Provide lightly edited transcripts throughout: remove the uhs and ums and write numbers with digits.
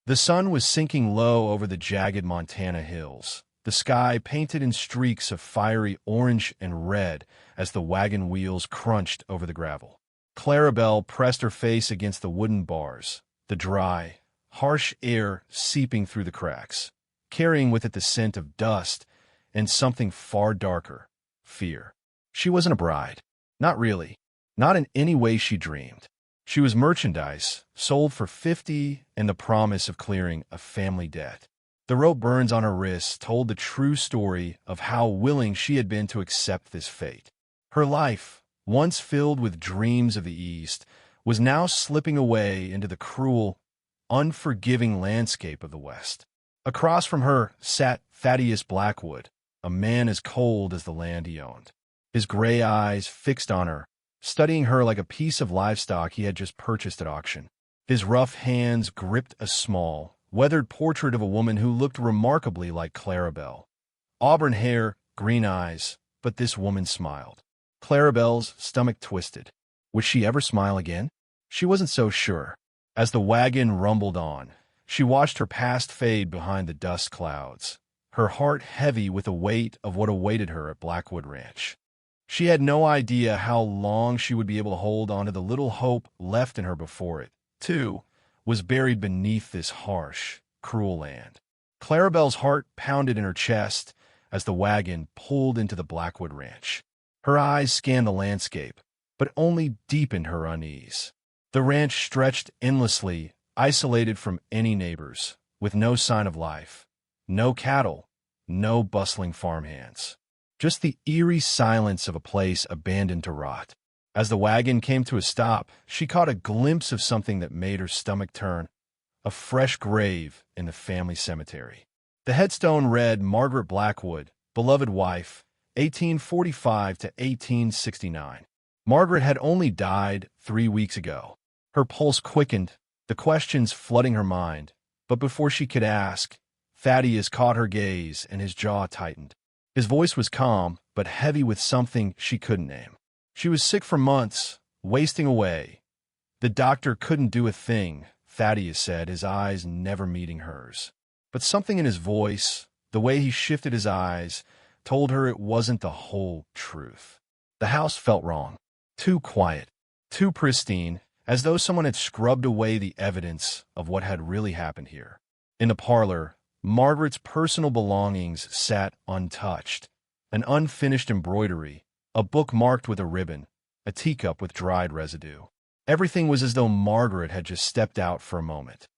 The sun was sinking low over the jagged Montana hills, the sky painted in streaks of fiery orange and red as the wagon wheels crunched over the gravel. Clarabel pressed her face against the wooden bars, the dry, harsh air seeping through the cracks, carrying with it the scent of dust and something far darker, fear. She wasn't a bride. Not really. Not in any way she dreamed. She was merchandise, sold for 50 and the promise of clearing a family debt. The rope burns on her wrists told the true story of how willing she had been to accept this fate. Her life, once filled with dreams of the East, was now slipping away into the cruel, unforgiving landscape of the West. Across from her sat Thaddius Blackwood, a man as cold as the land he owned. His gray eyes fixed on her, studying her like a piece of livestock he had just purchased at auction. His rough hands gripped a small, weathered portrait of a woman who looked remarkably like Clarabel. Auburn hair, green eyes, but this woman smiled. Clarabel's stomach twisted. Would she ever smile again? She wasn't so sure. As the wagon rumbled on, she watched her past fade behind the dust clouds, her heart heavy with the weight of what awaited her at Blackwood Ranch. She had no idea how long she would be able to hold on to the little hope left in her before it, too, was buried beneath this harsh, cruel land. Clarabel's heart pounded in her chest as the wagon pulled into the Blackwood Ranch. Her eyes scanned the landscape, but only deepened her unease. The ranch stretched endlessly, isolated from any neighbors, with no sign of life, no cattle, no bustling farmhands. Just the eerie silence of a place abandoned to rot. As the wagon came to a stop, she caught a glimpse of something that made her stomach turn, a fresh grave in the family cemetery. The headstone read Margaret Blackwood, beloved wife, 1845 to 1869. Margaret had only died 3 weeks ago. Her pulse quickened, the questions flooding her mind, but before she could ask, Thaddius caught her gaze and his jaw tightened. His voice was calm, but heavy with something she couldn't name. She was sick for months, wasting away. The doctor couldn't do a thing, Thaddius said, his eyes never meeting hers. But something in his voice, the way he shifted his eyes, told her it wasn't the whole truth. The house felt wrong. Too quiet, too pristine, as though someone had scrubbed away the evidence of what had really happened here. In the parlor, Margaret's personal belongings sat untouched. An unfinished embroidery, a book marked with a ribbon, a teacup with dried residue. Everything was as though Margaret had just stepped out for a moment.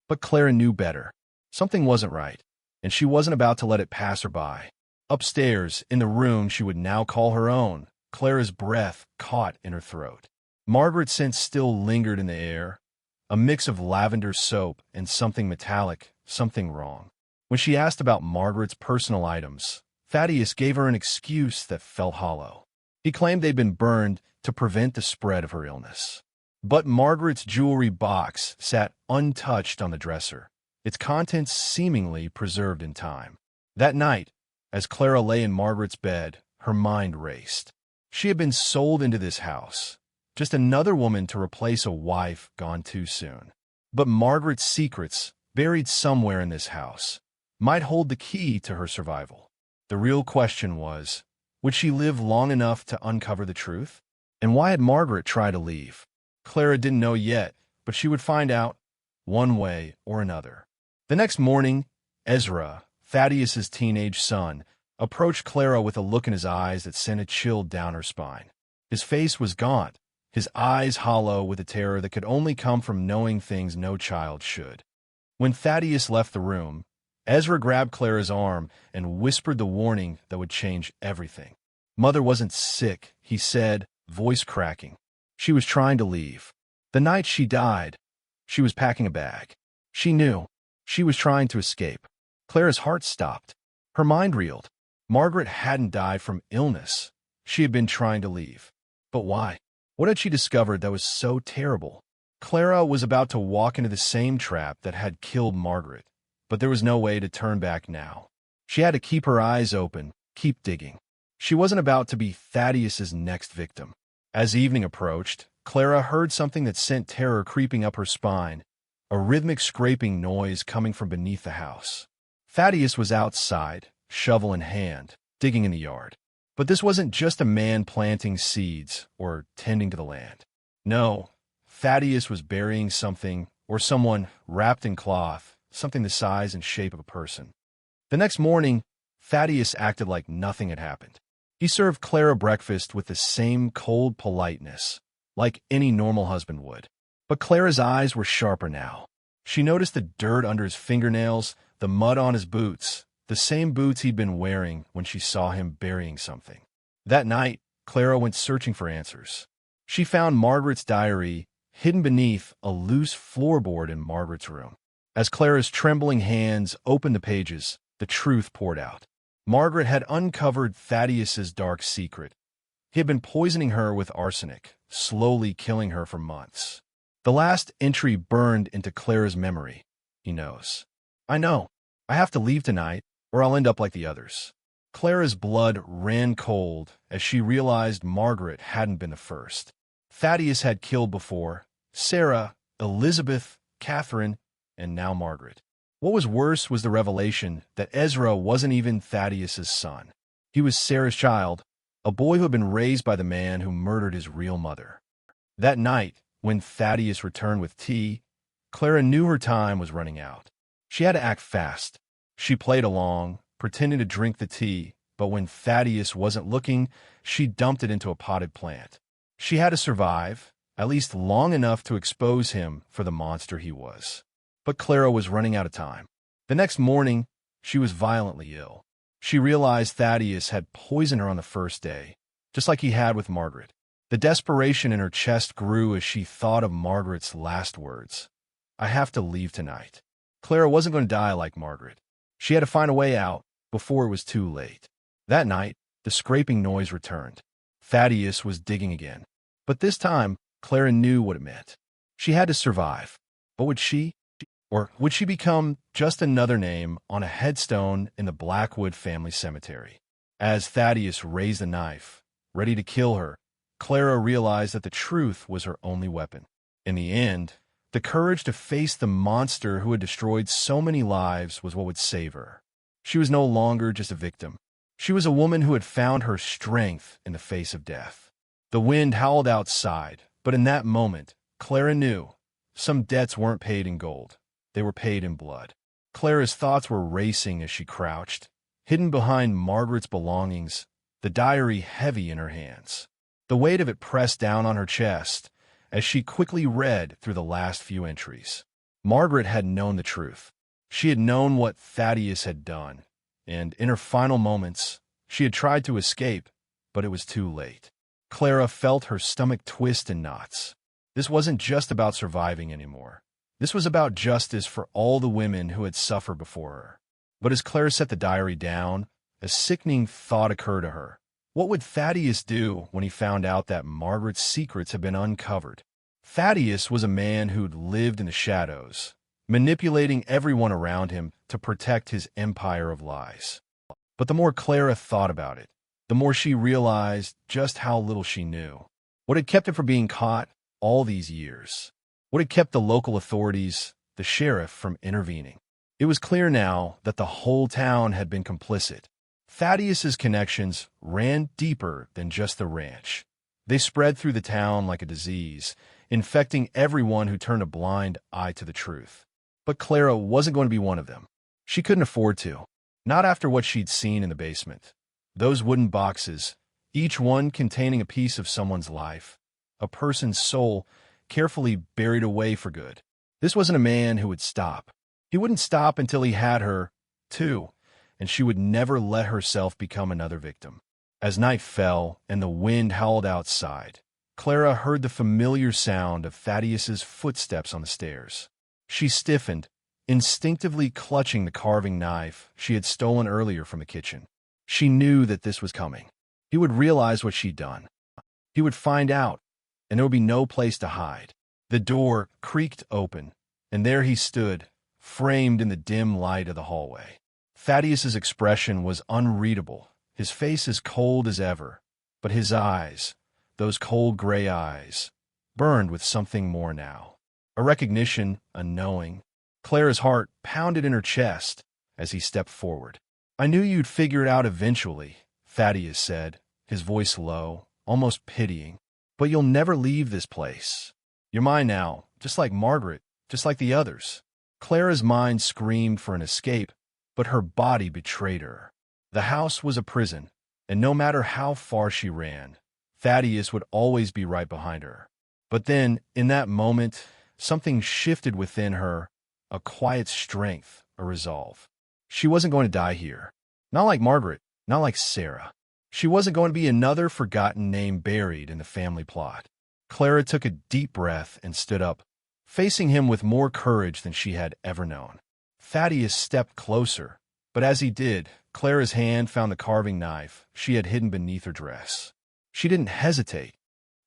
But Clara knew better. Something wasn't right, and she wasn't about to let it pass her by. Upstairs, in the room she would now call her own, Clara's breath caught in her throat. Margaret's scent still lingered in the air, a mix of lavender soap and something metallic, something wrong. When she asked about Margaret's personal items, Thaddius gave her an excuse that felt hollow. He claimed they'd been burned to prevent the spread of her illness. But Margaret's jewelry box sat untouched on the dresser, its contents seemingly preserved in time. That night, as Clara lay in Margaret's bed, her mind raced. She had been sold into this house, just another woman to replace a wife gone too soon. But Margaret's secrets, buried somewhere in this house, might hold the key to her survival. The real question was, would she live long enough to uncover the truth? And why had Margaret tried to leave? Clara didn't know yet, but she would find out, one way or another. The next morning, Ezra, Thaddius's teenage son, approached Clara with a look in his eyes that sent a chill down her spine. His face was gaunt, his eyes hollow with a terror that could only come from knowing things no child should. When Thaddius left the room, Ezra grabbed Clara's arm and whispered the warning that would change everything. Mother wasn't sick, he said, voice cracking. She was trying to leave. The night she died, she was packing a bag. She knew. She was trying to escape. Clara's heart stopped. Her mind reeled. Margaret hadn't died from illness. She had been trying to leave. But why? What had she discovered that was so terrible? Clara was about to walk into the same trap that had killed Margaret, but there was no way to turn back now. She had to keep her eyes open, keep digging. She wasn't about to be Thaddius's next victim. As evening approached, Clara heard something that sent terror creeping up her spine, a rhythmic scraping noise coming from beneath the house. Thaddius was outside, shovel in hand, digging in the yard. But this wasn't just a man planting seeds or tending to the land. No, Thaddius was burying something or someone wrapped in cloth, something the size and shape of a person. The next morning, Thaddius acted like nothing had happened. He served Clara breakfast with the same cold politeness, like any normal husband would. But Clara's eyes were sharper now. She noticed the dirt under his fingernails, the mud on his boots, the same boots he'd been wearing when she saw him burying something. That night, Clara went searching for answers. She found Margaret's diary hidden beneath a loose floorboard in Margaret's room. As Clara's trembling hands opened the pages, the truth poured out. Margaret had uncovered Thaddius's dark secret. He had been poisoning her with arsenic, slowly killing her for months. The last entry burned into Clara's memory. He knows. I know. I have to leave tonight, or I'll end up like the others. Clara's blood ran cold as she realized Margaret hadn't been the first. Thaddius had killed before: Sarah, Elizabeth, Catherine, and now Margaret. What was worse was the revelation that Ezra wasn't even Thaddius's son. He was Sarah's child, a boy who had been raised by the man who murdered his real mother. That night, when Thaddius returned with tea, Clara knew her time was running out. She had to act fast. She played along, pretending to drink the tea, but when Thaddius wasn't looking, she dumped it into a potted plant. She had to survive, at least long enough to expose him for the monster he was. But Clara was running out of time. The next morning, she was violently ill. She realized Thaddius had poisoned her on the first day, just like he had with Margaret. The desperation in her chest grew as she thought of Margaret's last words. I have to leave tonight. Clara wasn't going to die like Margaret. She had to find a way out before it was too late. That night, the scraping noise returned. Thaddius was digging again. But this time, Clara knew what it meant. She had to survive. But would she? Or would she become just another name on a headstone in the Blackwood family cemetery? As Thaddius raised a knife, ready to kill her, Clara realized that the truth was her only weapon. In the end, the courage to face the monster who had destroyed so many lives was what would save her. She was no longer just a victim. She was a woman who had found her strength in the face of death. The wind howled outside, but in that moment, Clara knew some debts weren't paid in gold. They were paid in blood. Clara's thoughts were racing as she crouched, hidden behind Margaret's belongings, the diary heavy in her hands. The weight of it pressed down on her chest as she quickly read through the last few entries. Margaret had known the truth. She had known what Thaddius had done, and in her final moments, she had tried to escape, but it was too late. Clara felt her stomach twist in knots. This wasn't just about surviving anymore. This was about justice for all the women who had suffered before her. But as Clara set the diary down, a sickening thought occurred to her. What would Thaddius do when he found out that Margaret's secrets had been uncovered? Thaddius was a man who'd lived in the shadows, manipulating everyone around him to protect his empire of lies. But the more Clara thought about it, the more she realized just how little she knew. What had kept him from being caught all these years? What had kept the local authorities, the sheriff, from intervening? It was clear now that the whole town had been complicit. Thaddius's connections ran deeper than just the ranch. They spread through the town like a disease, infecting everyone who turned a blind eye to the truth. But Clara wasn't going to be one of them. She couldn't afford to. Not after what she'd seen in the basement. Those wooden boxes, each one containing a piece of someone's life, a person's soul, carefully buried away for good. This wasn't a man who would stop. He wouldn't stop until he had her, too, and she would never let herself become another victim. As night fell and the wind howled outside, Clara heard the familiar sound of Thaddius's footsteps on the stairs. She stiffened, instinctively clutching the carving knife she had stolen earlier from the kitchen. She knew that this was coming. He would realize what she'd done. He would find out, and there would be no place to hide. The door creaked open, and there he stood, framed in the dim light of the hallway. Thaddius's expression was unreadable, his face as cold as ever, but his eyes, those cold gray eyes, burned with something more now. A recognition, a knowing. Clara's heart pounded in her chest as he stepped forward. "I knew you'd figure it out eventually," Thaddius said, his voice low, almost pitying. "But you'll never leave this place. You're mine now, just like Margaret, just like the others." Clara's mind screamed for an escape, but her body betrayed her. The house was a prison, and no matter how far she ran, Thaddius would always be right behind her. But then, in that moment, something shifted within her, a quiet strength, a resolve. She wasn't going to die here. Not like Margaret, not like Sarah. She wasn't going to be another forgotten name buried in the family plot. Clara took a deep breath and stood up, facing him with more courage than she had ever known. Thaddius stepped closer, but as he did, Clara's hand found the carving knife she had hidden beneath her dress. She didn't hesitate.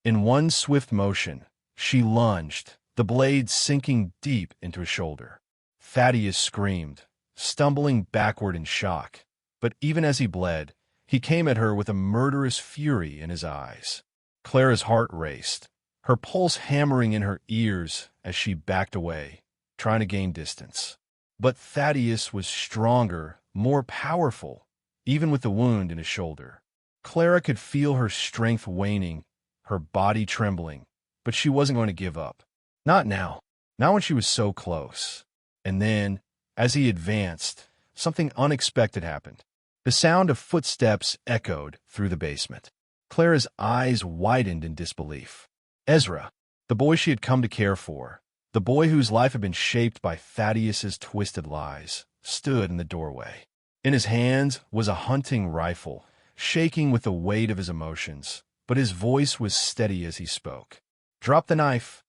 In one swift motion, she lunged, the blade sinking deep into his shoulder. Thaddius screamed, stumbling backward in shock, but even as he bled, he came at her with a murderous fury in his eyes. Clara's heart raced, her pulse hammering in her ears as she backed away, trying to gain distance. But Thaddius was stronger, more powerful, even with the wound in his shoulder. Clara could feel her strength waning, her body trembling, but she wasn't going to give up. Not now, not when she was so close. And then, as he advanced, something unexpected happened. The sound of footsteps echoed through the basement. Clara's eyes widened in disbelief. Ezra, the boy she had come to care for, the boy whose life had been shaped by Thaddius's twisted lies, stood in the doorway. In his hands was a hunting rifle, shaking with the weight of his emotions, but his voice was steady as he spoke. "Drop the knife,"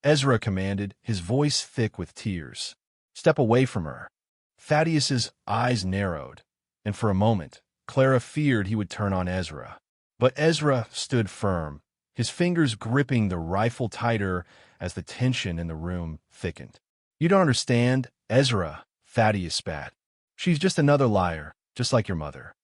Ezra commanded, his voice thick with tears. "Step away from her." Thaddius's eyes narrowed, and for a moment, Clara feared he would turn on Ezra. But Ezra stood firm, his fingers gripping the rifle tighter as the tension in the room thickened. "You don't understand, Ezra," Thaddius spat. "She's just another liar, just like your mother.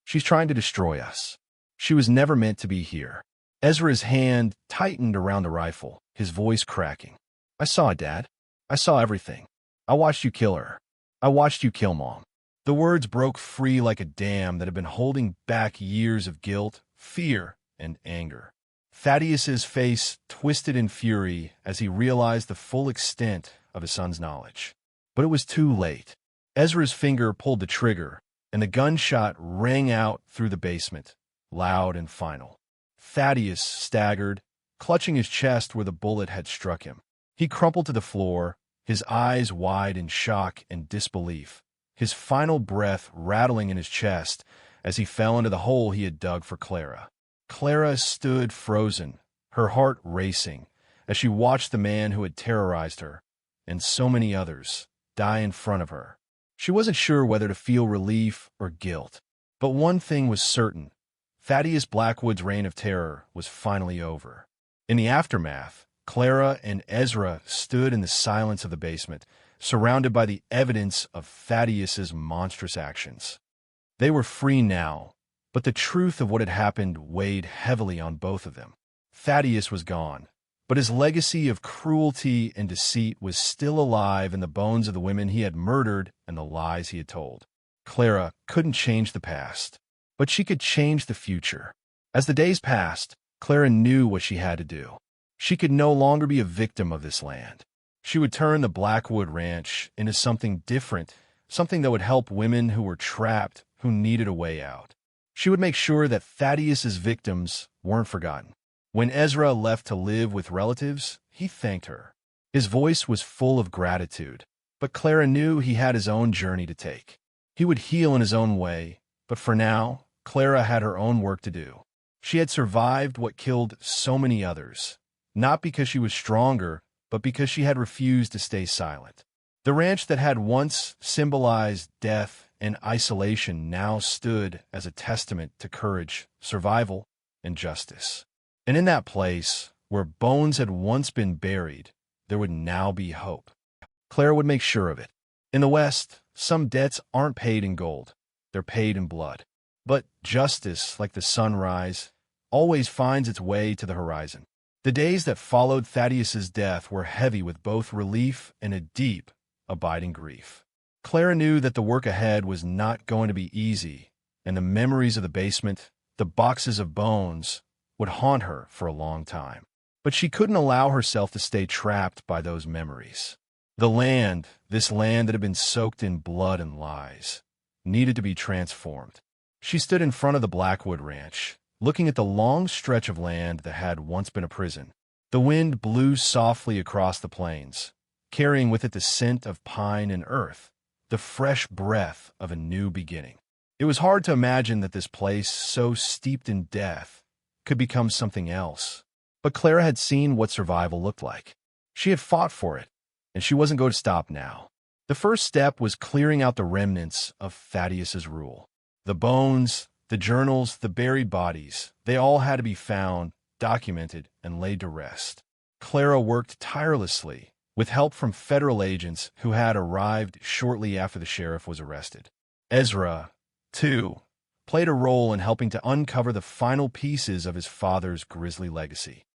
She's trying to destroy us. She was never meant to be here." Ezra's hand tightened around the rifle, his voice cracking. "I saw it, Dad. I saw everything. I watched you kill her. I watched you kill Mom." The words broke free like a dam that had been holding back years of guilt, fear, and anger. Thaddius's face twisted in fury as he realized the full extent of his son's knowledge. But it was too late. Ezra's finger pulled the trigger, and the gunshot rang out through the basement, loud and final. Thaddius staggered, clutching his chest where the bullet had struck him. He crumpled to the floor, his eyes wide in shock and disbelief, his final breath rattling in his chest as he fell into the hole he had dug for Clara. Clara stood frozen, her heart racing, as she watched the man who had terrorized her, and so many others, die in front of her. She wasn't sure whether to feel relief or guilt. But one thing was certain. Thaddius Blackwood's reign of terror was finally over. In the aftermath, Clara and Ezra stood in the silence of the basement, surrounded by the evidence of Thaddius's monstrous actions. They were free now, but the truth of what had happened weighed heavily on both of them. Thaddius was gone, but his legacy of cruelty and deceit was still alive in the bones of the women he had murdered and the lies he had told. Clara couldn't change the past, but she could change the future. As the days passed, Clara knew what she had to do. She could no longer be a victim of this land. She would turn the Blackwood Ranch into something different, something that would help women who were trapped, who needed a way out. She would make sure that Thaddius's victims weren't forgotten. When Ezra left to live with relatives, he thanked her. His voice was full of gratitude, but Clara knew he had his own journey to take. He would heal in his own way, but for now, Clara had her own work to do. She had survived what killed so many others, not because she was stronger, but because she had refused to stay silent. The ranch that had once symbolized death and isolation now stood as a testament to courage, survival, and justice. And in that place, where bones had once been buried, there would now be hope. Clara would make sure of it. In the West, some debts aren't paid in gold. They're paid in blood. But justice, like the sunrise, always finds its way to the horizon. The days that followed Thaddius's death were heavy with both relief and a deep, abiding grief. Clara knew that the work ahead was not going to be easy, and the memories of the basement, the boxes of bones, would haunt her for a long time. But she couldn't allow herself to stay trapped by those memories. The land, this land that had been soaked in blood and lies, needed to be transformed. She stood in front of the Blackwood Ranch, looking at the long stretch of land that had once been a prison. The wind blew softly across the plains, carrying with it the scent of pine and earth, the fresh breath of a new beginning. It was hard to imagine that this place, so steeped in death, could become something else. But Clara had seen what survival looked like. She had fought for it, and she wasn't going to stop now. The first step was clearing out the remnants of Thaddius's rule. The bones, the journals, the buried bodies, they all had to be found, documented, and laid to rest. Clara worked tirelessly, with help from federal agents who had arrived shortly after the sheriff was arrested. Ezra, too, played a role in helping to uncover the final pieces of his father's grisly legacy.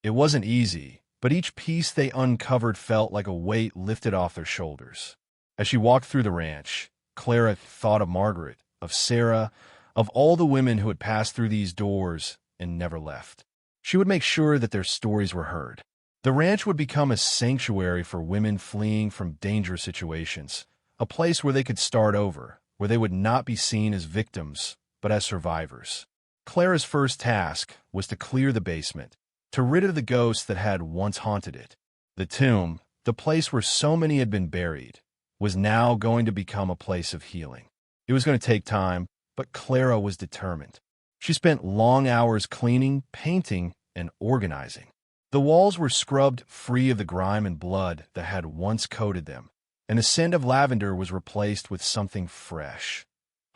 It wasn't easy, but each piece they uncovered felt like a weight lifted off their shoulders. As she walked through the ranch, Clara thought of Margaret, of Sarah, of all the women who had passed through these doors and never left. She would make sure that their stories were heard. The ranch would become a sanctuary for women fleeing from dangerous situations, a place where they could start over, where they would not be seen as victims, but as survivors. Clara's first task was to clear the basement, to rid of the ghosts that had once haunted it. The tomb, the place where so many had been buried, was now going to become a place of healing. It was going to take time, but Clara was determined. She spent long hours cleaning, painting, and organizing. The walls were scrubbed free of the grime and blood that had once coated them, and the scent of lavender was replaced with something fresh: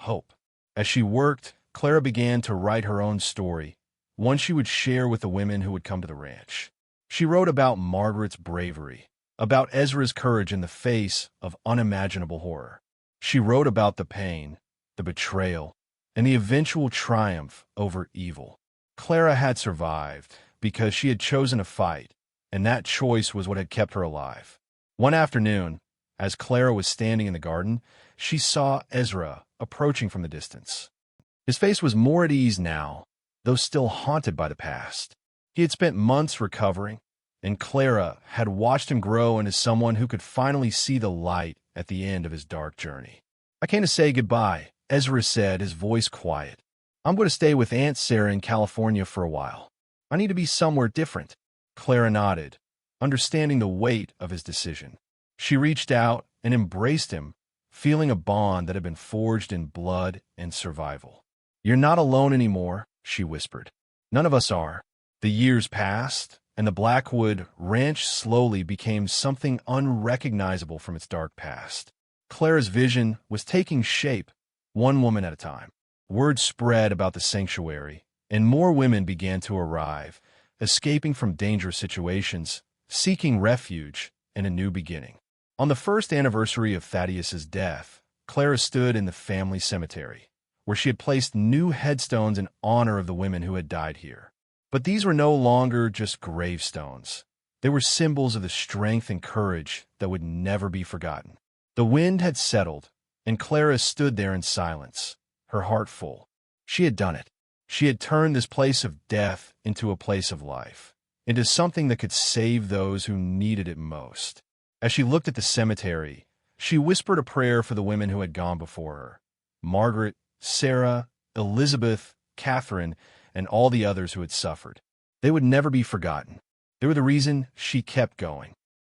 hope. As she worked, Clara began to write her own story, one she would share with the women who would come to the ranch. She wrote about Margaret's bravery, about Ezra's courage in the face of unimaginable horror. She wrote about the pain, the betrayal, and the eventual triumph over evil. Clara had survived because she had chosen to fight, and that choice was what had kept her alive. One afternoon, as Clara was standing in the garden, she saw Ezra approaching from the distance. His face was more at ease now, though still haunted by the past. He had spent months recovering, and Clara had watched him grow into someone who could finally see the light at the end of his dark journey. "I came to say goodbye," Ezra said, his voice quiet. "I'm going to stay with Aunt Sarah in California for a while. I need to be somewhere different." Clara nodded, understanding the weight of his decision. She reached out and embraced him, feeling a bond that had been forged in blood and survival. "You're not alone anymore," she whispered. "None of us are." The years passed, and the Blackwood Ranch slowly became something unrecognizable from its dark past. Clara's vision was taking shape, one woman at a time. Word spread about the sanctuary, and more women began to arrive, escaping from dangerous situations, seeking refuge and a new beginning. On the first anniversary of Thaddius's death, Clara stood in the family cemetery, where she had placed new headstones in honor of the women who had died here. But these were no longer just gravestones. They were symbols of the strength and courage that would never be forgotten. The wind had settled, and Clara stood there in silence, her heart full. She had done it. She had turned this place of death into a place of life, into something that could save those who needed it most. As she looked at the cemetery, she whispered a prayer for the women who had gone before her: Margaret, Sarah, Elizabeth, Catherine, and all the others who had suffered. They would never be forgotten. They were the reason she kept going.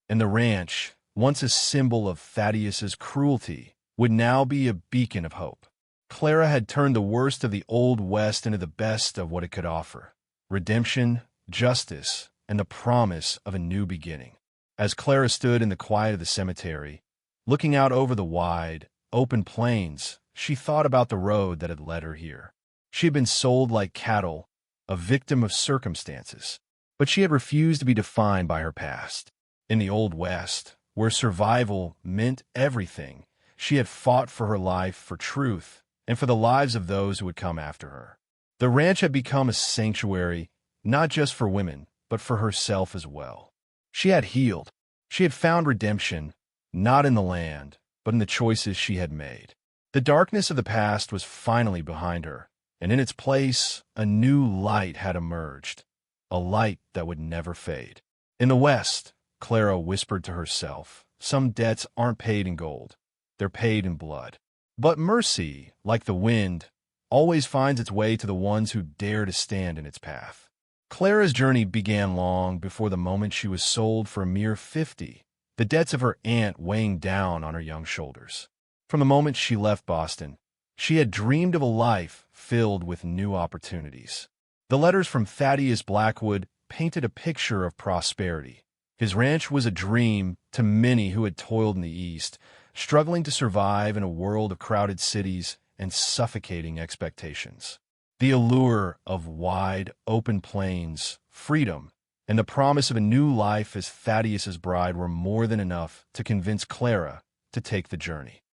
And the ranch, once a symbol of Thaddius's cruelty, would now be a beacon of hope. Clara had turned the worst of the Old West into the best of what it could offer: redemption, justice, and the promise of a new beginning. As Clara stood in the quiet of the cemetery, looking out over the wide, open plains, she thought about the road that had led her here. She had been sold like cattle, a victim of circumstances, but she had refused to be defined by her past. In the Old West, where survival meant everything, she had fought for her life, for truth, and for the lives of those who would come after her. The ranch had become a sanctuary, not just for women, but for herself as well. She had healed. She had found redemption, not in the land, but in the choices she had made. The darkness of the past was finally behind her, and in its place, a new light had emerged, a light that would never fade. In the West, Clara whispered to herself, some debts aren't paid in gold, they're paid in blood. But mercy, like the wind, always finds its way to the ones who dare to stand in its path. Clara's journey began long before the moment she was sold for a mere 50, the debts of her aunt weighing down on her young shoulders. From the moment she left Boston, she had dreamed of a life filled with new opportunities. The letters from Thaddius Blackwood painted a picture of prosperity. His ranch was a dream to many who had toiled in the East, struggling to survive in a world of crowded cities and suffocating expectations. The allure of wide, open plains, freedom, and the promise of a new life as Thaddius's bride were more than enough to convince Clara to take the journey.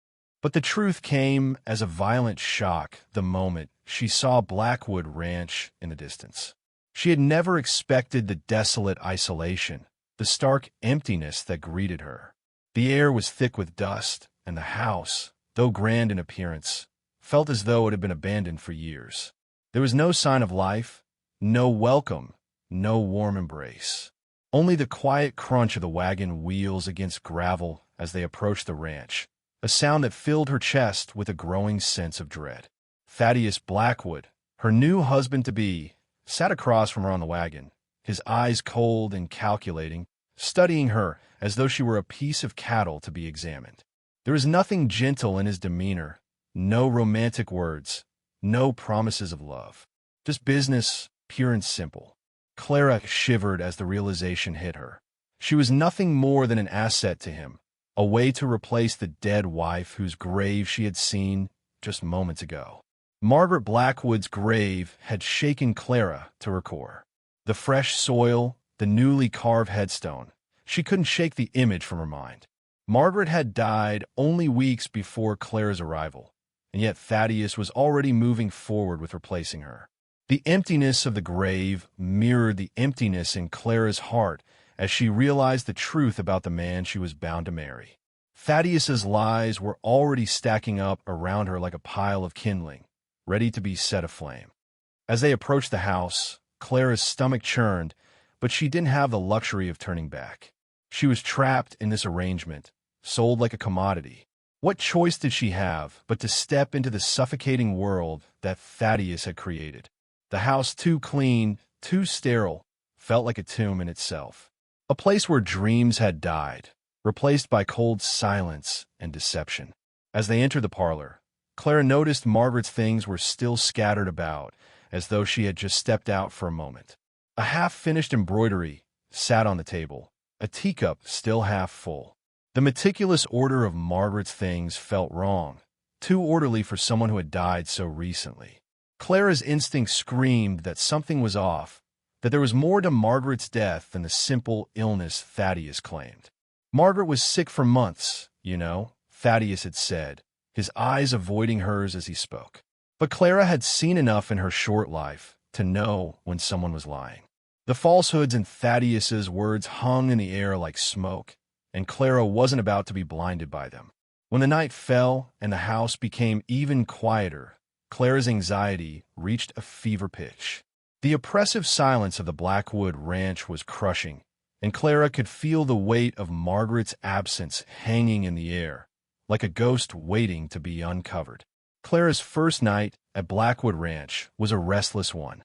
But the truth came as a violent shock the moment she saw Blackwood Ranch in the distance. She had never expected the desolate isolation, the stark emptiness that greeted her. The air was thick with dust, and the house, though grand in appearance, felt as though it had been abandoned for years. There was no sign of life, no welcome, no warm embrace. Only the quiet crunch of the wagon wheels against gravel as they approached the ranch, a sound that filled her chest with a growing sense of dread. Thaddius Blackwood, her new husband-to-be, sat across from her on the wagon, his eyes cold and calculating, studying her as though she were a piece of cattle to be examined. There was nothing gentle in his demeanor, no romantic words, no promises of love. Just business, pure and simple. Clara shivered as the realization hit her. She was nothing more than an asset to him, a way to replace the dead wife whose grave she had seen just moments ago. Margaret Blackwood's grave had shaken Clara to her core. The fresh soil, the newly carved headstone, she couldn't shake the image from her mind. Margaret had died only weeks before Clara's arrival, and yet Thaddius was already moving forward with replacing her. The emptiness of the grave mirrored the emptiness in Clara's heart as she realized the truth about the man she was bound to marry. Thaddius's lies were already stacking up around her like a pile of kindling, ready to be set aflame. As they approached the house, Clara's stomach churned, but she didn't have the luxury of turning back. She was trapped in this arrangement, sold like a commodity. What choice did she have but to step into the suffocating world that Thaddius had created? The house, too clean, too sterile, felt like a tomb in itself. A place where dreams had died, replaced by cold silence and deception. As they entered the parlor, Clara noticed Margaret's things were still scattered about, as though she had just stepped out for a moment. A half-finished embroidery sat on the table, a teacup still half full. The meticulous order of Margaret's things felt wrong, too orderly for someone who had died so recently. Clara's instinct screamed that something was off, that there was more to Margaret's death than the simple illness Thaddius claimed. Margaret was sick for months, Thaddius had said, his eyes avoiding hers as he spoke. But Clara had seen enough in her short life to know when someone was lying. The falsehoods in Thaddius's words hung in the air like smoke, and Clara wasn't about to be blinded by them. When the night fell and the house became even quieter, Clara's anxiety reached a fever pitch. The oppressive silence of the Blackwood Ranch was crushing, and Clara could feel the weight of Margaret's absence hanging in the air, like a ghost waiting to be uncovered. Clara's first night at Blackwood Ranch was a restless one.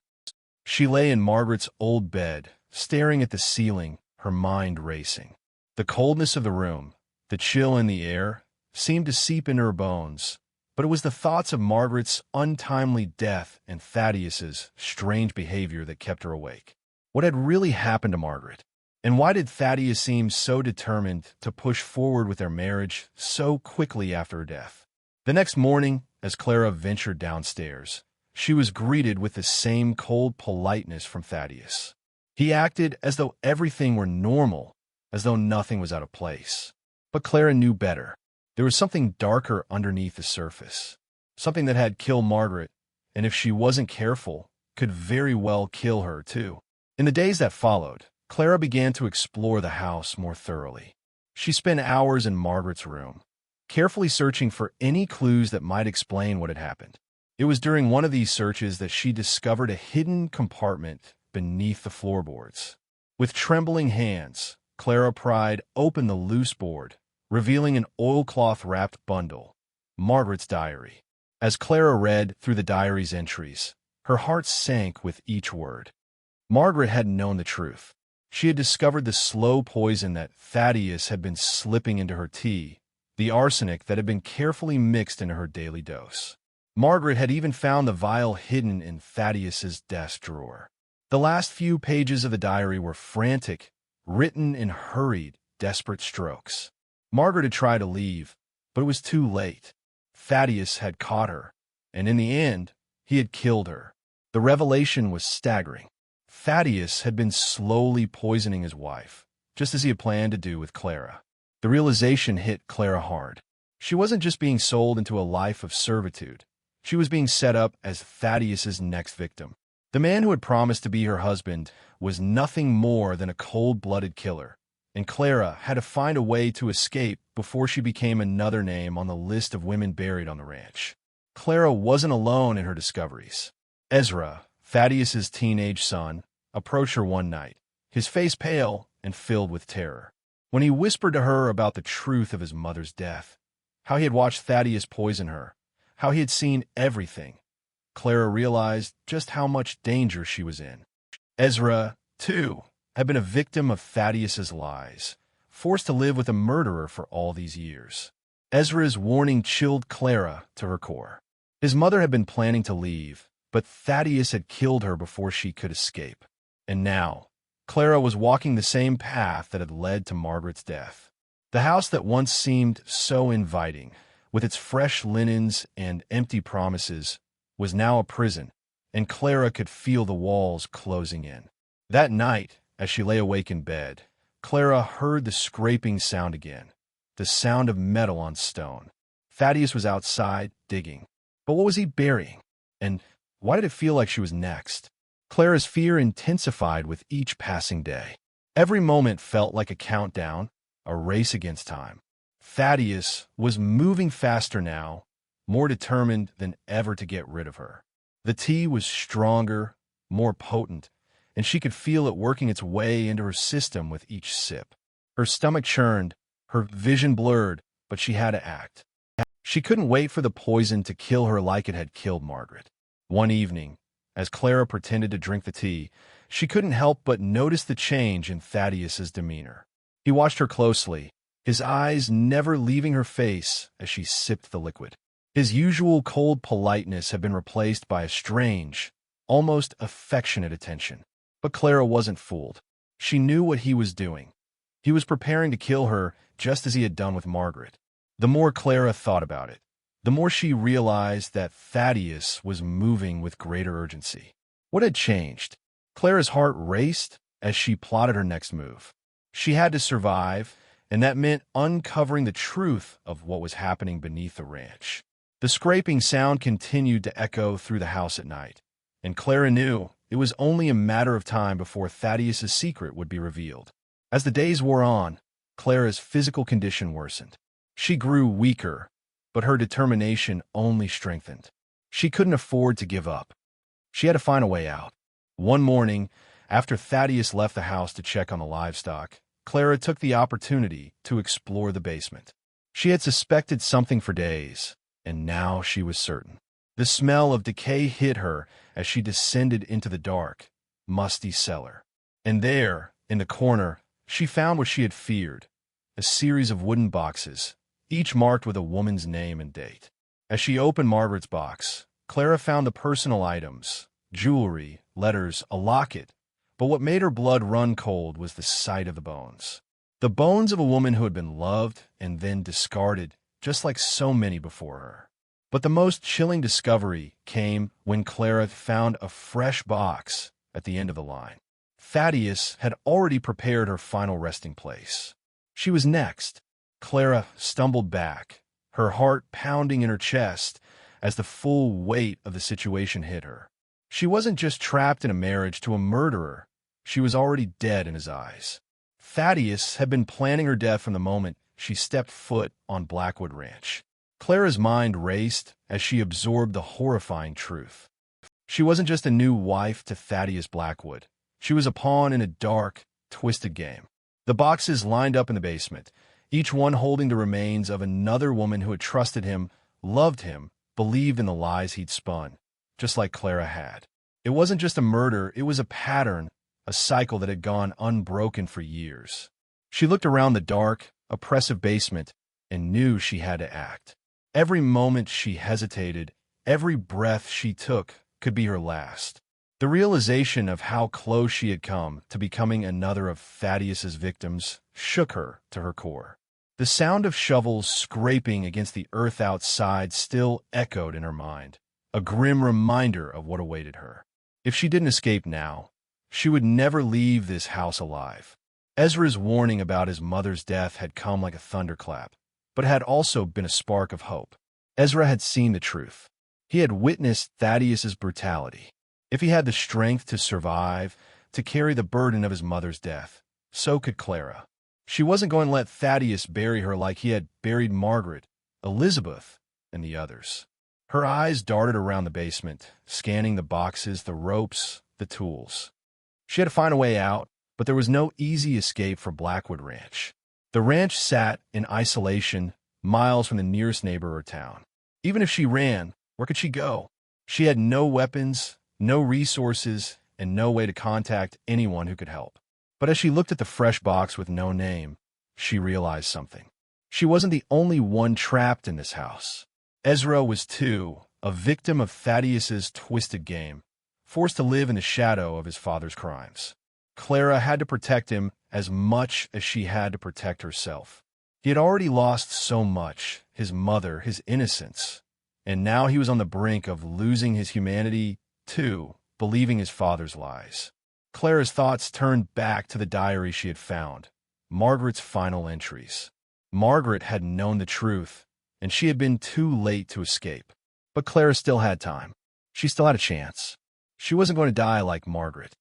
She lay in Margaret's old bed, staring at the ceiling, her mind racing. The coldness of the room, the chill in the air, seemed to seep into her bones, but it was the thoughts of Margaret's untimely death and Thaddius's strange behavior that kept her awake. What had really happened to Margaret? And why did Thaddius seem so determined to push forward with their marriage so quickly after her death? The next morning, as Clara ventured downstairs, she was greeted with the same cold politeness from Thaddius. He acted as though everything were normal, as though nothing was out of place. But Clara knew better. There was something darker underneath the surface, something that had killed Margaret, and if she wasn't careful, could very well kill her too. In the days that followed, Clara began to explore the house more thoroughly. She spent hours in Margaret's room, carefully searching for any clues that might explain what had happened. It was during one of these searches that she discovered a hidden compartment beneath the floorboards. With trembling hands, Clara pried open the loose board, revealing an oilcloth-wrapped bundle, Margaret's diary. As Clara read through the diary's entries, her heart sank with each word. Margaret hadn't known the truth. She had discovered the slow poison that Thaddius had been slipping into her tea, the arsenic that had been carefully mixed into her daily dose. Margaret had even found the vial hidden in Thaddius's desk drawer. The last few pages of the diary were frantic, written in hurried, desperate strokes. Margaret had tried to leave, but it was too late. Thaddius had caught her, and in the end, he had killed her. The revelation was staggering. Thaddius had been slowly poisoning his wife, just as he had planned to do with Clara. The realization hit Clara hard. She wasn't just being sold into a life of servitude. She was being set up as Thaddius's next victim. The man who had promised to be her husband was nothing more than a cold-blooded killer, and Clara had to find a way to escape before she became another name on the list of women buried on the ranch. Clara wasn't alone in her discoveries. Ezra, Thaddius's teenage son, approached her one night, his face pale and filled with terror. When he whispered to her about the truth of his mother's death, how he had watched Thaddius poison her, how he had seen everything, Clara realized just how much danger she was in. Ezra, too, had been a victim of Thaddius's lies, forced to live with a murderer for all these years. Ezra's warning chilled Clara to her core. His mother had been planning to leave, but Thaddius had killed her before she could escape. And now, Clara was walking the same path that had led to Margaret's death. The house that once seemed so inviting, with its fresh linens and empty promises, was now a prison, and Clara could feel the walls closing in. That night, as she lay awake in bed, Clara heard the scraping sound again, the sound of metal on stone. Thaddius was outside, digging. But what was he burying? And why did it feel like she was next? Clara's fear intensified with each passing day. Every moment felt like a countdown, a race against time. Thaddius was moving faster now, more determined than ever to get rid of her. The tea was stronger, more potent, and she could feel it working its way into her system with each sip. Her stomach churned, her vision blurred, but she had to act. She couldn't wait for the poison to kill her like it had killed Margaret. One evening, as Clara pretended to drink the tea, she couldn't help but notice the change in Thaddius's demeanor. He watched her closely, his eyes never leaving her face as she sipped the liquid. His usual cold politeness had been replaced by a strange, almost affectionate attention. But Clara wasn't fooled. She knew what he was doing. He was preparing to kill her just as he had done with Margaret. The more Clara thought about it, the more she realized that Thaddius was moving with greater urgency. What had changed? Clara's heart raced as she plotted her next move. She had to survive, and that meant uncovering the truth of what was happening beneath the ranch. The scraping sound continued to echo through the house at night, and Clara knew it was only a matter of time before Thaddius's secret would be revealed. As the days wore on, Clara's physical condition worsened. She grew weaker, but her determination only strengthened. She couldn't afford to give up. She had to find a way out. One morning, after Thaddius left the house to check on the livestock, Clara took the opportunity to explore the basement. She had suspected something for days, and now she was certain. The smell of decay hit her as she descended into the dark, musty cellar. And there, in the corner, she found what she had feared, a series of wooden boxes, each marked with a woman's name and date. As she opened Margaret's box, Clara found the personal items, jewelry, letters, a locket, but what made her blood run cold was the sight of the bones. The bones of a woman who had been loved and then discarded, just like so many before her. But the most chilling discovery came when Clara found a fresh box at the end of the line. Thaddius had already prepared her final resting place. She was next. Clara stumbled back, her heart pounding in her chest as the full weight of the situation hit her. She wasn't just trapped in a marriage to a murderer. She was already dead in his eyes. Thaddius had been planning her death from the moment she stepped foot on Blackwood Ranch. Clara's mind raced as she absorbed the horrifying truth. She wasn't just a new wife to Thaddius Blackwood. She was a pawn in a dark, twisted game. The boxes lined up in the basement, each one holding the remains of another woman who had trusted him, loved him, believed in the lies he'd spun, just like Clara had. It wasn't just a murder, it was a pattern, a cycle that had gone unbroken for years. She looked around the dark, oppressive basement and knew she had to act. Every moment she hesitated, every breath she took could be her last. The realization of how close she had come to becoming another of Thaddius's victims shook her to her core. The sound of shovels scraping against the earth outside still echoed in her mind, a grim reminder of what awaited her. If she didn't escape now, she would never leave this house alive. Ezra's warning about his mother's death had come like a thunderclap, but had also been a spark of hope. Ezra had seen the truth. He had witnessed Thaddius's brutality. If he had the strength to survive, to carry the burden of his mother's death, so could Clara. She wasn't going to let Thaddius bury her like he had buried Margaret, Elizabeth, and the others. Her eyes darted around the basement, scanning the boxes, the ropes, the tools. She had to find a way out, but there was no easy escape for Blackwood Ranch. The ranch sat in isolation, miles from the nearest neighbor or town. Even if she ran, where could she go? She had no weapons, no resources, and no way to contact anyone who could help. But as she looked at the fresh box with no name, she realized something. She wasn't the only one trapped in this house. Ezra was too, a victim of Thaddius's twisted game, forced to live in the shadow of his father's crimes. Clara had to protect him as much as she had to protect herself. He had already lost so much, his mother, his innocence, and now he was on the brink of losing his humanity, too, believing his father's lies. Clara's thoughts turned back to the diary she had found, Margaret's final entries. Margaret had known the truth, and she had been too late to escape. But Clara still had time. She still had a chance. She wasn't going to die like Margaret.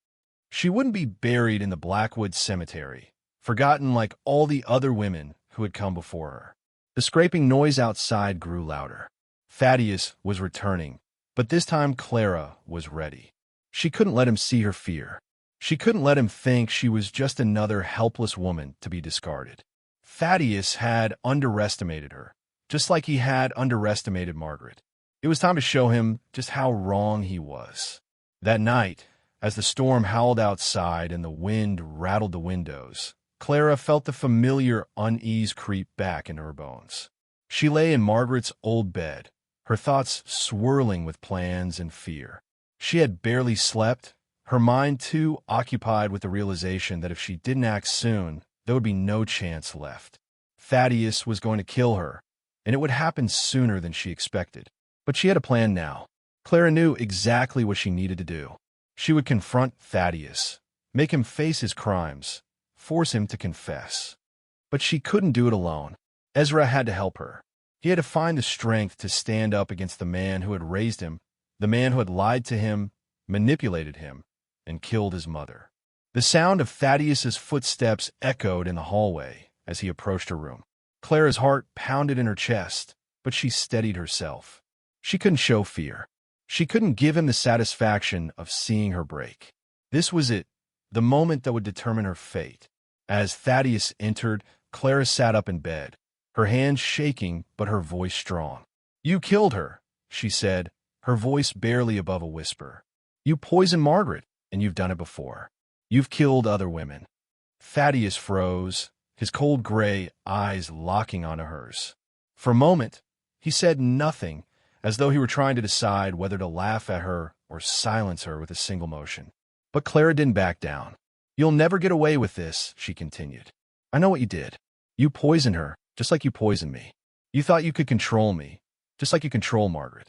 She wouldn't be buried in the Blackwood Cemetery, forgotten like all the other women who had come before her. The scraping noise outside grew louder. Thaddius was returning, but this time Clara was ready. She couldn't let him see her fear. She couldn't let him think she was just another helpless woman to be discarded. Thaddius had underestimated her, just like he had underestimated Margaret. It was time to show him just how wrong he was. That night, as the storm howled outside and the wind rattled the windows, Clara felt the familiar unease creep back into her bones. She lay in Margaret's old bed, her thoughts swirling with plans and fear. She had barely slept, her mind too occupied with the realization that if she didn't act soon, there would be no chance left. Thaddius was going to kill her, and it would happen sooner than she expected. But she had a plan now. Clara knew exactly what she needed to do. She would confront Thaddius, make him face his crimes, force him to confess. But she couldn't do it alone. Ezra had to help her. He had to find the strength to stand up against the man who had raised him, the man who had lied to him, manipulated him, and killed his mother. The sound of Thaddius's footsteps echoed in the hallway as he approached her room. Clara's heart pounded in her chest, but she steadied herself. She couldn't show fear. She couldn't give him the satisfaction of seeing her break. This was it, the moment that would determine her fate. As Thaddius entered, Clara sat up in bed, her hands shaking but her voice strong. "You killed her," she said, her voice barely above a whisper. "You poisoned Margaret, and you've done it before. You've killed other women." Thaddius froze, his cold gray eyes locking onto hers. For a moment, he said nothing, as though he were trying to decide whether to laugh at her or silence her with a single motion. But Clara didn't back down. "You'll never get away with this," she continued. "I know what you did. You poisoned her, just like you poisoned me. You thought you could control me, just like you control Margaret.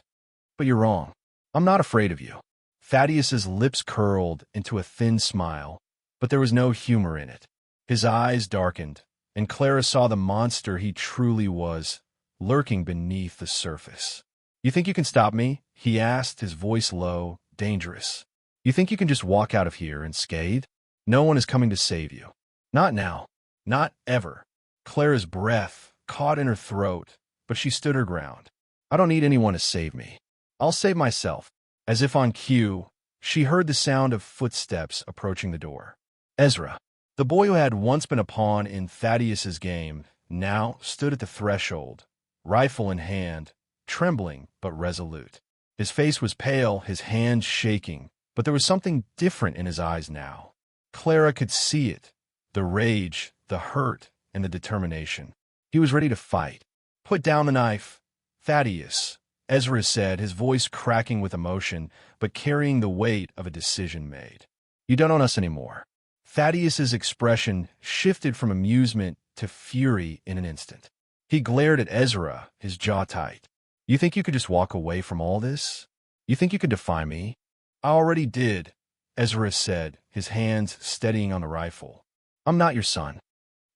But you're wrong. I'm not afraid of you." Thaddius's lips curled into a thin smile, but there was no humor in it. His eyes darkened, and Clara saw the monster he truly was, lurking beneath the surface. "You think you can stop me?" he asked, his voice low, dangerous. "You think you can just walk out of here unscathed?" No one is coming to save you. Not now. Not ever. Clara's breath caught in her throat, but she stood her ground. I don't need anyone to save me. I'll save myself. As if on cue, she heard the sound of footsteps approaching the door. Ezra, the boy who had once been a pawn in Thaddius's game, now stood at the threshold, rifle in hand, trembling but resolute. His face was pale, his hands shaking, but there was something different in his eyes now. Clara could see it, the rage, the hurt, and the determination. He was ready to fight. Put down the knife. Thaddius, Ezra said, his voice cracking with emotion, but carrying the weight of a decision made. You don't own us anymore. Thaddius's expression shifted from amusement to fury in an instant. He glared at Ezra, his jaw tight. You think you could just walk away from all this? You think you could defy me? I already did, Ezra said, his hands steadying on the rifle. I'm not your son.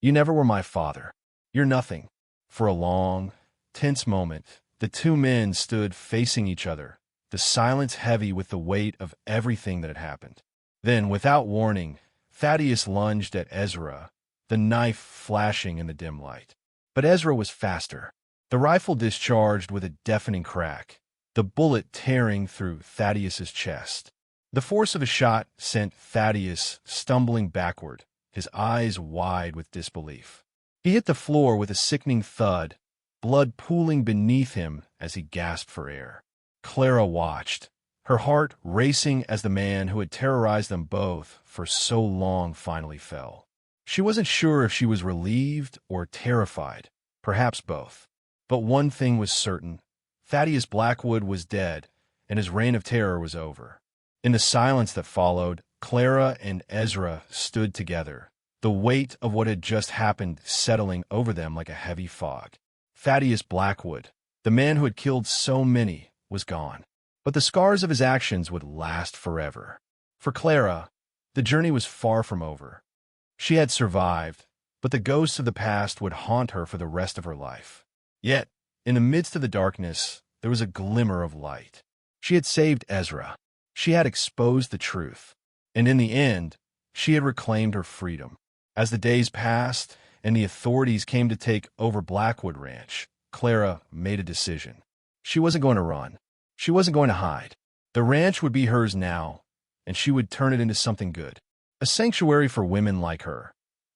You never were my father. You're nothing. For a long, tense moment, the two men stood facing each other, the silence heavy with the weight of everything that had happened. Then, without warning, Thaddius lunged at Ezra, the knife flashing in the dim light. But Ezra was faster. The rifle discharged with a deafening crack, the bullet tearing through Thaddius's chest. The force of a shot sent Thaddius stumbling backward, his eyes wide with disbelief. He hit the floor with a sickening thud, blood pooling beneath him as he gasped for air. Clara watched, her heart racing as the man who had terrorized them both for so long finally fell. She wasn't sure if she was relieved or terrified, perhaps both. But one thing was certain. Thaddius Blackwood was dead, and his reign of terror was over. In the silence that followed, Clara and Ezra stood together, the weight of what had just happened settling over them like a heavy fog. Thaddius Blackwood, the man who had killed so many, was gone. But the scars of his actions would last forever. For Clara, the journey was far from over. She had survived, but the ghosts of the past would haunt her for the rest of her life. Yet, in the midst of the darkness, there was a glimmer of light. She had saved Ezra. She had exposed the truth. And in the end, she had reclaimed her freedom. As the days passed and the authorities came to take over Blackwood Ranch, Clara made a decision. She wasn't going to run. She wasn't going to hide. The ranch would be hers now, and she would turn it into something good. A sanctuary for women like her.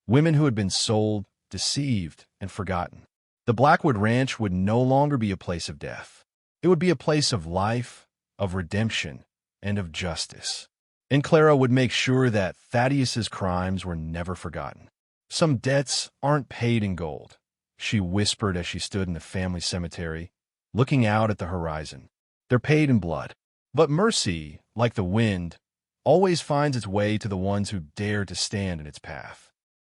Women who had been sold, deceived, and forgotten. The Blackwood Ranch would no longer be a place of death. It would be a place of life, of redemption, and of justice. And Clara would make sure that Thaddius's crimes were never forgotten. Some debts aren't paid in gold, she whispered as she stood in the family cemetery, looking out at the horizon. They're paid in blood. But mercy, like the wind, always finds its way to the ones who dare to stand in its path.